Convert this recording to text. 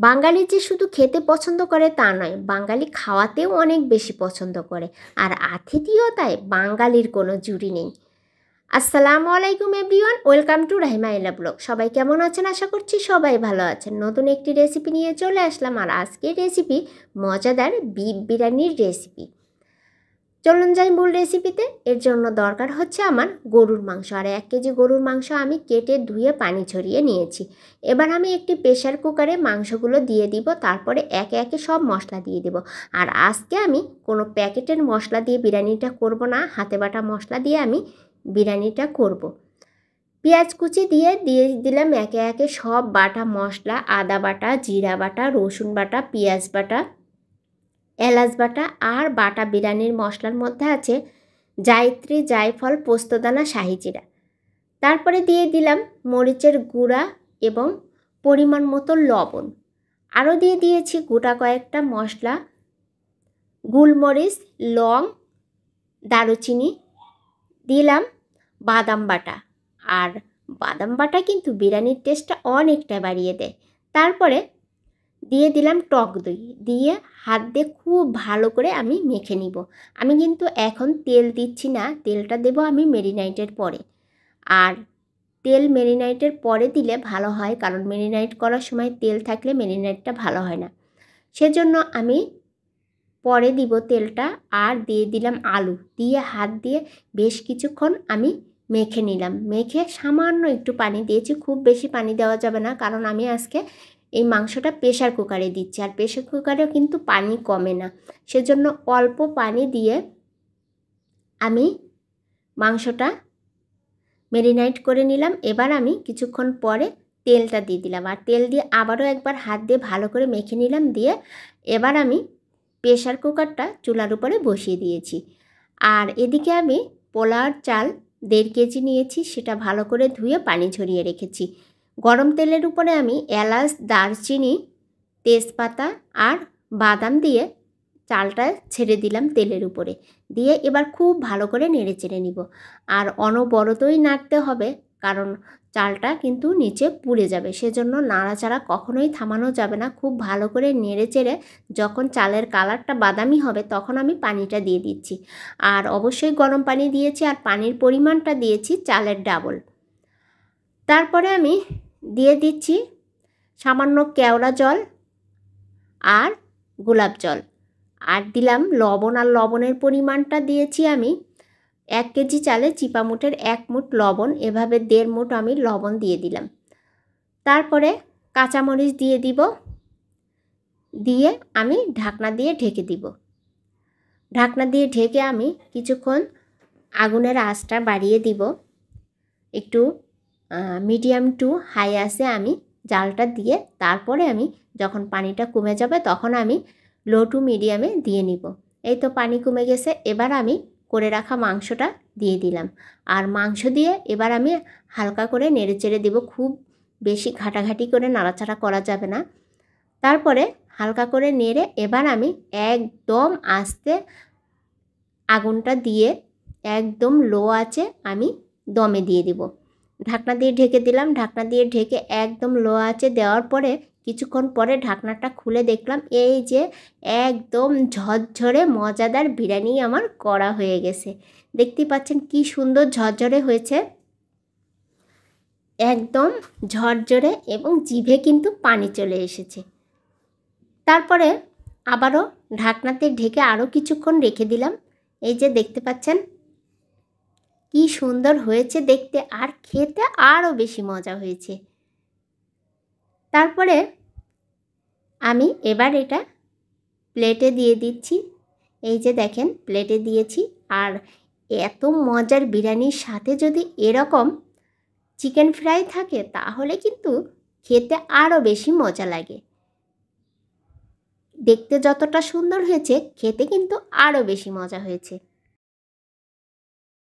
বাঙালি যে শুধু খেতে পছন্দ করে তা নয়, বাঙালি খাওয়াতেও অনেক বেশি পছন্দ করে। আর আতিথেয়তায় বাঙালির কোনো জুড়ি নেই। আসসালামু আলাইকুম এভরিওয়ান, ওয়েলকাম টু রাহিমা এলা ব্লগ। সবাই কেমন আছেন? আশা করছি সবাই ভালো আছেন। নতুন একটি রেসিপি নিয়ে চলে আসলাম। আর আজকের রেসিপি মজাদার বিফ বিরিয়ানির রেসিপি। চলুন যাই মূল রেসিপিতে। এর জন্য দরকার হচ্ছে আমার গরুর মাংস। আর 1 কেজি গরুর মাংস আমি কেটে ধুয়ে পানি ছড়িয়ে নিয়েছি। এবার আমি একটি প্রেশার কুকারে মাংসগুলো দিয়ে দিব, তারপরে একে একে সব মশলা দিয়ে দেব। আর আজকে আমি কোনো প্যাকেটের মশলা দিয়ে বিরিয়ানিটা করব না, হাতে বাটা মশলা দিয়ে আমি বিরিয়ানিটা করব। পেঁয়াজ কুচি দিয়ে দিলাম একে একে সব বাটা মশলা, আদা বাটা, জিরা বাটা, রসুন বাটা, পেঁয়াজ বাটা, এলাচ বাটা। আর বাটা বিরিয়ানির মশলার মধ্যে আছে জায়ত্রী, জায়ফল, পোস্তদানা, শাহি জিরা। তারপরে দিয়ে দিলাম মরিচের গুঁড়া এবং পরিমাণ মতো লবণ। আরও দিয়ে দিয়েছি গোটা কয়েকটা মশলা, গোলমরিচ, লং, দারুচিনি। দিলাম বাদাম বাটা। আর বাদাম বাটা কিন্তু বিরিয়ানির টেস্টটা অনেকটা বাড়িয়ে দেয়। তারপরে দিয়ে দিলাম টক দই, দিয়ে হাত দিয়ে খুব ভালো করে আমি মেখে নিব। আমি কিন্তু এখন তেল দিচ্ছি না, তেলটা দেব আমি মেরিনেটের পরে। আর তেল মেরিনেটের পরে দিলে ভালো হয়, কারণ মেরিনেট করার সময় তেল থাকলে মেরিনেটটা ভালো হয় না। সেজন্য আমি পরে দিব তেলটা। আর দিয়ে দিলাম আলু, দিয়ে হাত দিয়ে বেশ কিছুক্ষণ আমি মেখে নিলাম। মেখে সামান্য একটু পানি দিয়েছি, খুব বেশি পানি দেওয়া যাবে না, কারণ আমি আজকে এই মাংসটা প্রেশার কুকারে দিচ্ছি। আর প্রেশার কুকারেও কিন্তু পানি কমে না, সেজন্য অল্প পানি দিয়ে আমি মাংসটা মেরিনেট করে নিলাম। এবার আমি কিছুক্ষণ পরে তেলটা দিয়ে দিলাম। আর তেল দিয়ে আবারও একবার হাত দিয়ে ভালো করে মেখে নিলাম। দিয়ে এবার আমি প্রেশার কুকারটা চুলার উপরে বসিয়ে দিয়েছি। আর এদিকে আমি পোলাওর চাল 1.5 কেজি নিয়েছি, সেটা ভালো করে ধুয়ে পানি ঝরিয়ে রেখেছি। গরম তেলের উপরে আমি এলাচ, দারচিনি, তেজপাতা আর বাদাম দিয়ে চালটা ছেড়ে দিলাম তেলের উপরে। দিয়ে এবার খুব ভালো করে নেড়ে চেড়ে নিব। আর অনবরতই নাড়তে হবে, কারণ চালটা কিন্তু নিচে পুড়ে যাবে। সেজন্য নাড়াচাড়া কখনোই থামানো যাবে না। খুব ভালো করে নেড়ে চেড়ে যখন চালের কালারটা বাদামি হবে তখন আমি পানিটা দিয়ে দিচ্ছি। আর অবশ্যই গরম পানি দিয়েছি, আর পানির পরিমাণটা দিয়েছি চালের ডাবল। তারপরে আমি দিয়ে দিচ্ছি সামান্য কেওড়া জল আর গোলাপ জল। আর দিলাম লবণ। আর লবণের পরিমাণটা দিয়েছি আমি 1 কেজি চালে চিপামুটের 1 মুঠ লবণ, এভাবে 1.5 মুঠ আমি লবণ দিয়ে দিলাম। তারপরে কাঁচামরিচ দিয়ে দিব, দিয়ে আমি ঢাকনা দিয়ে ঢেকে দিব। ঢাকনা দিয়ে ঢেকে আমি কিছুক্ষণ আগুনের আঁচটা বাড়িয়ে দিব। একটু মিডিয়াম টু হাই আছে আমি জালটা দিয়ে, তারপরে আমি যখন পানিটা কমে যাবে তখন আমি লো টু মিডিয়ামে দিয়ে নিব। এই তো পানি কমে গেছে। এবার আমি করে রাখা মাংসটা দিয়ে দিলাম। আর মাংস দিয়ে এবার আমি হালকা করে নেড়ে চেড়ে দেব। খুব বেশি ঘাটাঘাটি করে নাড়াচাড়া করা যাবে না। তারপরে হালকা করে নেড়ে এবার আমি একদম আস্তে আগুনটা দিয়ে একদম লো আঁচে আমি দমে দিয়ে দিব। ঢাকনা দিয়ে ঢেকে দিলাম। ঢাকনা দিয়ে ঢেকে একদম লো আঁচে দেওয়ার পরে কিছুক্ষণ পরে ঢাকনাটা খুলে দেখলাম এই যে একদম ঝরঝরে মজাদার বিরিয়ানি আমার করা হয়ে গেছে। দেখতে পাচ্ছেন কি সুন্দর ঝরঝরে হয়েছে, একদম ঝরঝরে, এবং জিভে কিন্তু পানি চলে এসেছে। তারপরে আবারও ঢাকনাতে ঢেকে আরও কিছুক্ষণ রেখে দিলাম। এই যে দেখতে পাচ্ছেন কি সুন্দর হয়েছে দেখতে, আর খেতে আরও বেশি মজা হয়েছে। তারপরে আমি এবার এটা প্লেটে দিয়ে দিচ্ছি। এই যে দেখেন প্লেটে দিয়েছি। আর এত মজার বিরিয়ানির সাথে যদি এরকম চিকেন ফ্রাই থাকে তাহলে কিন্তু খেতে আরও বেশি মজা লাগে। দেখতে যতটা সুন্দর হয়েছে খেতে কিন্তু আরও বেশি মজা হয়েছে।